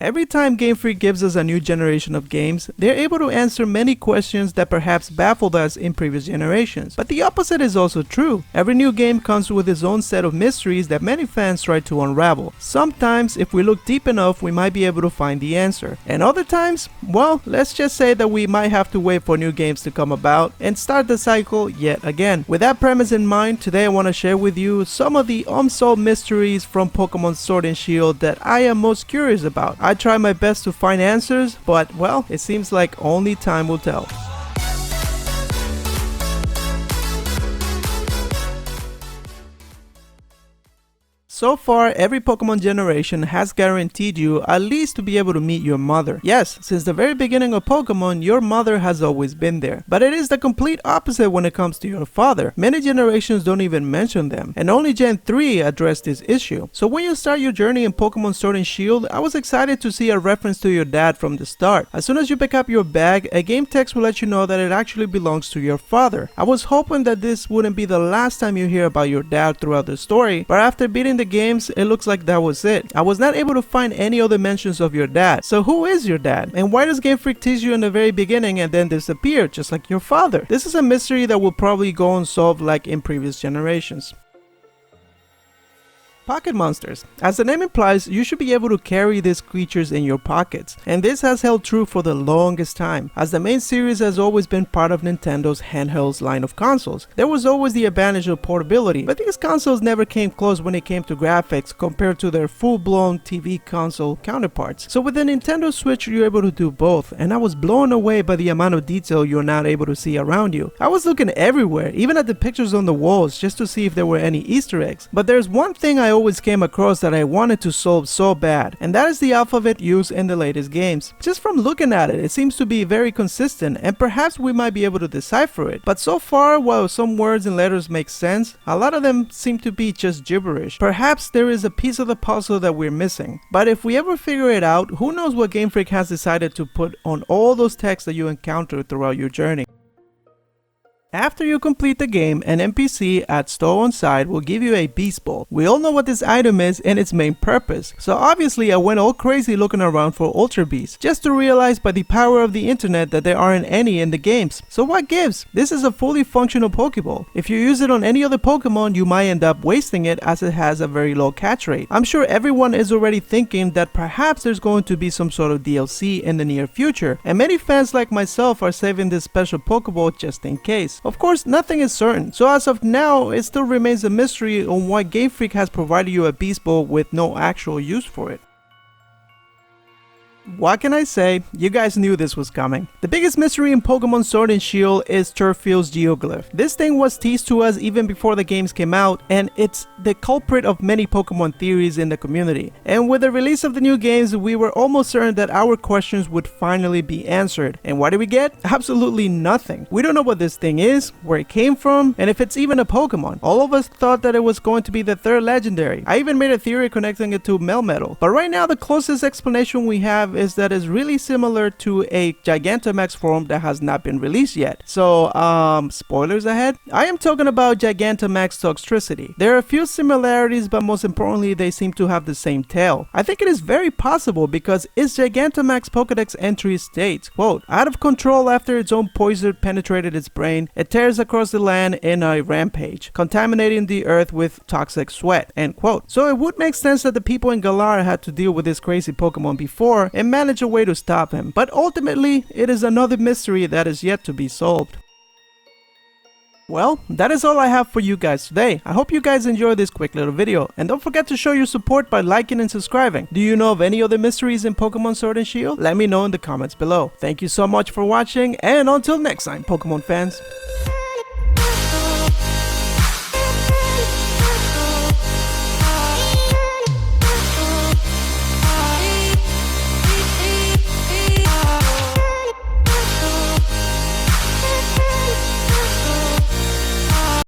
Every time Game Freak gives us a new generation of games, they're able to answer many questions that perhaps baffled us in previous generations. But the opposite is also true. Every new game comes with its own set of mysteries that many fans try to unravel. Sometimes, if we look deep enough, we might be able to find the answer. And other times, well, let's just say that we might have to wait for new games to come about and start the cycle yet again. With that premise in mind, today I want to share with you some of the unsolved mysteries from Pokemon Sword and Shield that I am most curious about. I try my best to find answers, but well, it seems like only time will tell. So far, every Pokemon generation has guaranteed you at least to be able to meet your mother. Yes, since the very beginning of Pokemon, your mother has always been there. But it is the complete opposite when it comes to your father. Many generations don't even mention them, and only Gen 3 addressed this issue. So when you start your journey in Pokemon Sword and Shield, I was excited to see a reference to your dad from the start. As soon as you pick up your bag, a game text will let you know that it actually belongs to your father. I was hoping that this wouldn't be the last time you hear about your dad throughout the story, but after beating the games, it looks like that was it. I was not able to find any other mentions of your dad. So who is your dad? And why does Game Freak tease you in the very beginning and then disappear just like your father? This is a mystery that will probably go unsolved like in previous generations. Pocket monsters. As the name implies, you should be able to carry these creatures in your pockets, and this has held true for the longest time, as the main series has always been part of Nintendo's handhelds line of consoles. There was always the advantage of portability, but these consoles never came close when it came to graphics compared to their full-blown TV console counterparts. So with the Nintendo Switch, you're able to do both, and I was blown away by the amount of detail you're not able to see around you. I was looking everywhere, even at the pictures on the walls, just to see if there were any Easter eggs. But there's one thing I always came across that I wanted to solve so bad, and that is the alphabet used in the latest games. Just from looking at it, it seems to be very consistent, and perhaps we might be able to decipher it. But so far, while some words and letters make sense, a lot of them seem to be just gibberish. Perhaps there is a piece of the puzzle that we're missing. But if we ever figure it out, who knows what Game Freak has decided to put on all those texts that you encounter throughout your journey. After you complete the game, an NPC at Store on Side will give you a Beast Ball. We all know what this item is and its main purpose, so obviously I went all crazy looking around for Ultra Beasts, just to realize by the power of the internet that there aren't any in the games. So what gives? This is a fully functional Pokeball. If you use it on any other Pokemon, you might end up wasting it as it has a very low catch rate. I'm sure everyone is already thinking that perhaps there's going to be some sort of DLC in the near future, and many fans like myself are saving this special Pokeball just in case. Of course, nothing is certain, so as of now, it still remains a mystery on why Game Freak has provided you a Beast Ball with no actual use for it. What can I say? You guys knew this was coming. The biggest mystery in Pokemon Sword and Shield is Turfield's Geoglyph. This thing was teased to us even before the games came out, and it's the culprit of many Pokemon theories in the community. And with the release of the new games, we were almost certain that our questions would finally be answered. And what did we get? Absolutely nothing. We don't know what this thing is, where it came from, and if it's even a Pokemon. All of us thought that it was going to be the third legendary. I even made a theory connecting it to Melmetal. But right now, the closest explanation we have is that it's really similar to a Gigantamax form that has not been released yet. So, spoilers ahead? I am talking about Gigantamax Toxtricity. There are a few similarities, but most importantly, they seem to have the same tail. I think it is very possible because its Gigantamax Pokedex entry states, quote, out of control after its own poison penetrated its brain, it tears across the land in a rampage, contaminating the earth with toxic sweat, end quote. So it would make sense that the people in Galar had to deal with this crazy Pokemon before and manage a way to stop him, but ultimately it is another mystery that is yet to be solved. Well, that is all I have for you guys today. I hope you guys enjoyed this quick little video, and don't forget to show your support by liking and subscribing. Do you know of any other mysteries in Pokemon Sword and Shield? Let me know in the comments below. Thank you so much for watching, and until next time, Pokemon fans.